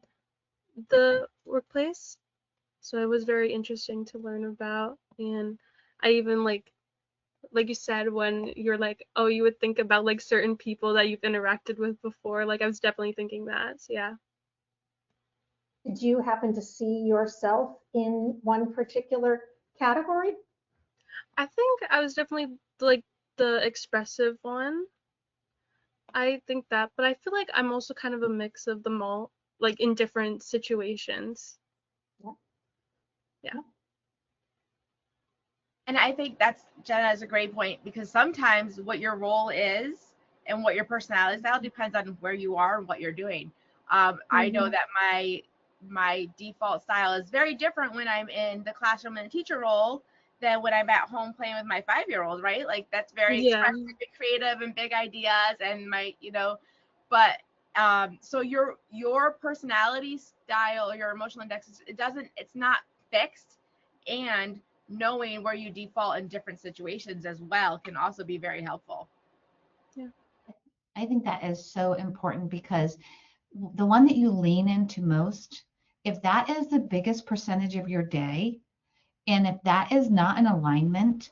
the workplace. So it was very interesting to learn about, and I even like you said, when you're like, oh, you would think about like certain people that you've interacted with before. Like I was definitely thinking that. So yeah.
Did you happen to see yourself in one particular category?
I think I was definitely like the expressive one. I think that, but I feel like I'm also kind of a mix of them all, like in different situations.
Yeah.
Yeah.
And I think that's, Jenna, is a great point, because sometimes what your role is and what your personality style depends on where you are and what you're doing. I know that my default style is very different when I'm in the classroom in a teacher role than when I'm at home playing with my 5-year-old, right? Like that's very
Yeah.
expressive and creative and big ideas and but so your personality style or your emotional index, it's not fixed, and knowing where you default in different situations as well can also be very helpful.
Yeah.
I think that is so important, because the one that you lean into most, if that is the biggest percentage of your day, and if that is not in alignment,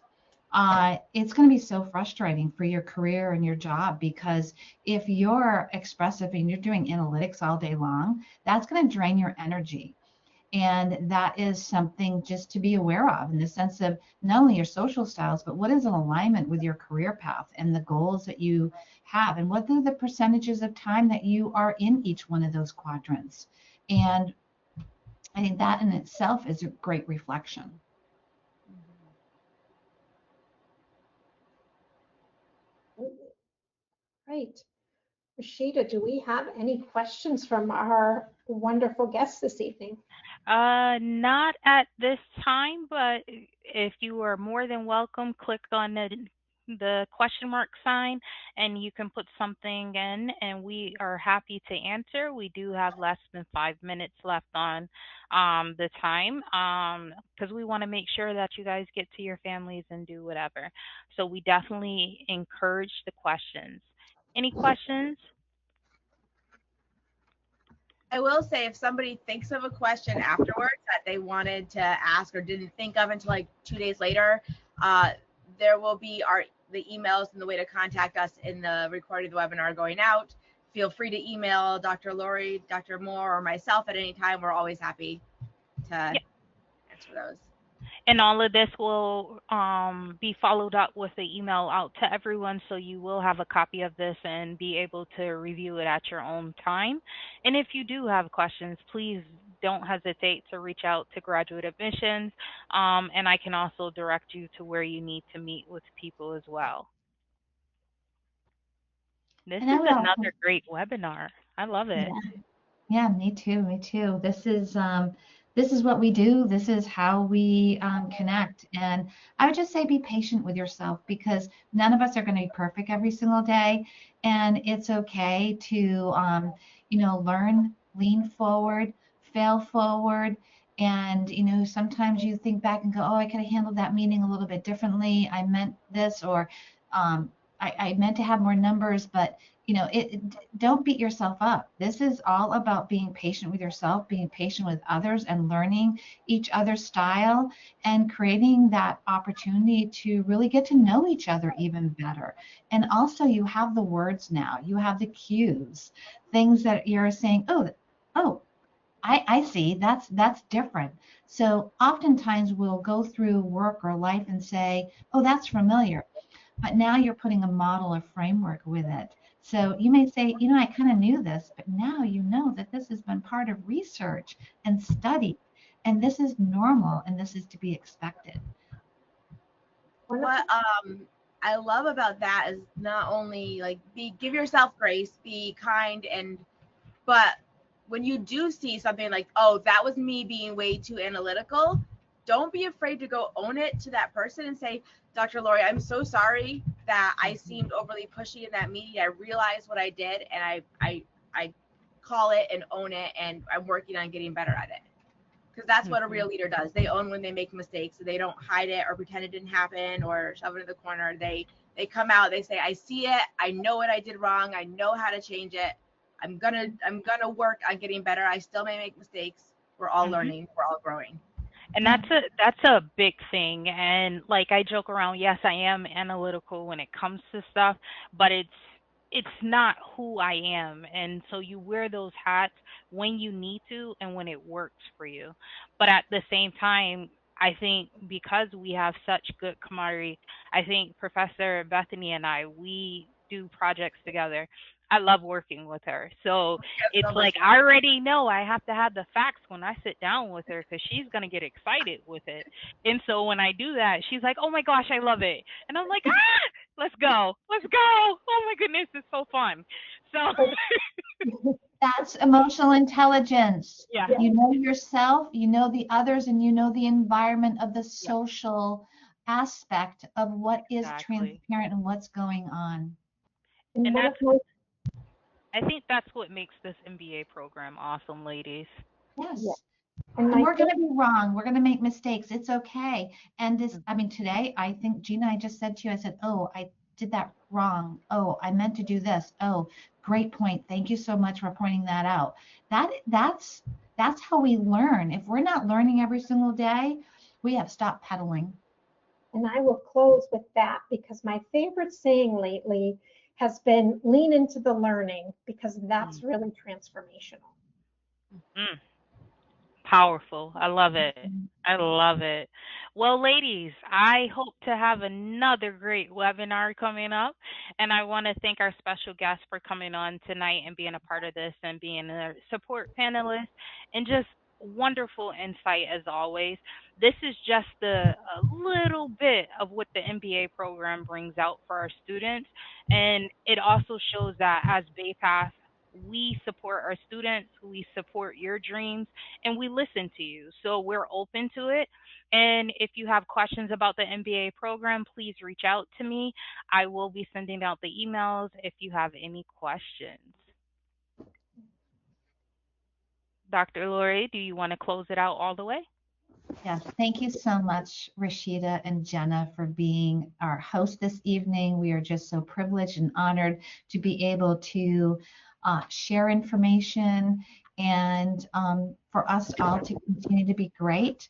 it's going to be so frustrating for your career and your job, because if you're expressive and you're doing analytics all day long, that's going to drain your energy. And that is something just to be aware of in the sense of not only your social styles, but what is in alignment with your career path and the goals that you have, and what are the percentages of time that you are in each one of those quadrants. And I think that in itself is a great reflection.
Great. Rashida, do we have any questions from our wonderful guests this evening?
Not at this time, but if you are more than welcome, click on the question mark sign and you can put something in and we are happy to answer. We do have less than 5 minutes left on the time because we want to make sure that you guys get to your families and do whatever. So we definitely encourage the questions. Any questions?
I will say if somebody thinks of a question afterwards that they wanted to ask or didn't think of until like 2 days later, uh, there will be the emails and the way to contact us in the recording of the webinar going out. Feel free to email Dr. Lori, Dr. Moore, or myself at any time. We're always happy to answer those.
And all of this will be followed up with the email out to everyone, so you will have a copy of this and be able to review it at your own time. And if you do have questions, please don't hesitate to reach out to Graduate Admissions, and I can also direct you to where you need to meet with people as well. This
And I
is
would also,
another great webinar. I love it.
yeah. Yeah, me too, me too. This is what we do. This is how we connect. And I would just say be patient with yourself because none of us are going to be perfect every single day. And it's okay to learn, lean forward, fail forward. And sometimes you think back and go, oh, I could have handled that meeting a little bit differently. I meant this, or I meant to have more numbers, but don't beat yourself up. This is all about being patient with yourself, being patient with others, and learning each other's style and creating that opportunity to really get to know each other even better. And also, you have the words now, you have the cues, things that you're saying, oh, I see that's different. So oftentimes we'll go through work or life and say, oh, that's familiar. But now you're putting a model or framework with it. So you may say, I kind of knew this, but now you know that this has been part of research and study, and this is normal, and this is to be expected.
What I love about that is not only like give yourself grace, be kind, but when you do see something like, oh, that was me being way too analytical, don't be afraid to go own it to that person and say, Dr. Lori, I'm so sorry that I seemed overly pushy in that meeting. I realized what I did and I call it and own it, and I'm working on getting better at it. Because that's what a real leader does. They own when they make mistakes. So they don't hide it or pretend it didn't happen or shove it in the corner. They come out, they say, I see it, I know what I did wrong, I know how to change it. I'm gonna work on getting better. I still may make mistakes. We're all learning, we're all growing.
And that's a big thing. And like I joke around, yes, I am analytical when it comes to stuff, but it's not who I am. And so you wear those hats when you need to and when it works for you. But at the same time, I think because we have such good camaraderie, I think Professor Bethany and I, we do projects together. I love working with her. So it's
So much
like I already know I have to have the facts when I sit down with her because she's going to get excited with it. And so when I do that, she's like, oh my gosh, I love it. And I'm like, ah, let's go. Let's go. Oh my goodness, it's so fun. So
That's emotional intelligence.
yeah,
You know yourself, you know the others, and you know the environment of the
yeah,
social aspect of what is
exactly.
transparent and what's going on.
And
And
one
that's
of my,
I think that's what makes this MBA program awesome, ladies.
yeah,
Yes.
and
And
my
we're going to
favorite,
be wrong. We're going to make mistakes. It's okay. And this,
Mm.
I mean, today, I think Gina, I just said to you, I said, oh, I did that wrong. Oh, I meant to do this. Oh, great point. Thank you so much for pointing that out. That's how we learn. If we're not learning every single day, we have stopped pedaling.
and I will close with that because my favorite saying lately has been lean into the learning because that's
Mm.
really transformational.
Mm. Powerful. I love it. I love it. Well, ladies, I hope to have another great webinar coming up. And I want to thank our special guest for coming on tonight and being a part of this and being a support panelist and just wonderful insight as always. This is just a little bit of what the MBA program brings out for our students. And it also shows that as BayPath, we support our students, we support your dreams, and we listen to you. So we're open to it. And if you have questions about the MBA program, please reach out to me. I will be sending out the emails if you have any questions. Dr. Lori, do you want to close it out all the way?
Yes, thank you so much, Rashida and Jenna, for being our host this evening. We are just so privileged and honored to be able to share information and for us all to continue to be great.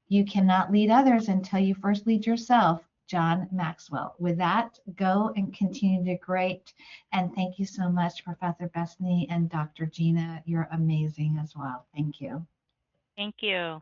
You cannot lead others until you first lead yourself. John Maxwell. With that, go and continue to do great. And thank you so much, Professor Besney and Dr. Gina. You're amazing as well. Thank you.
Thank you.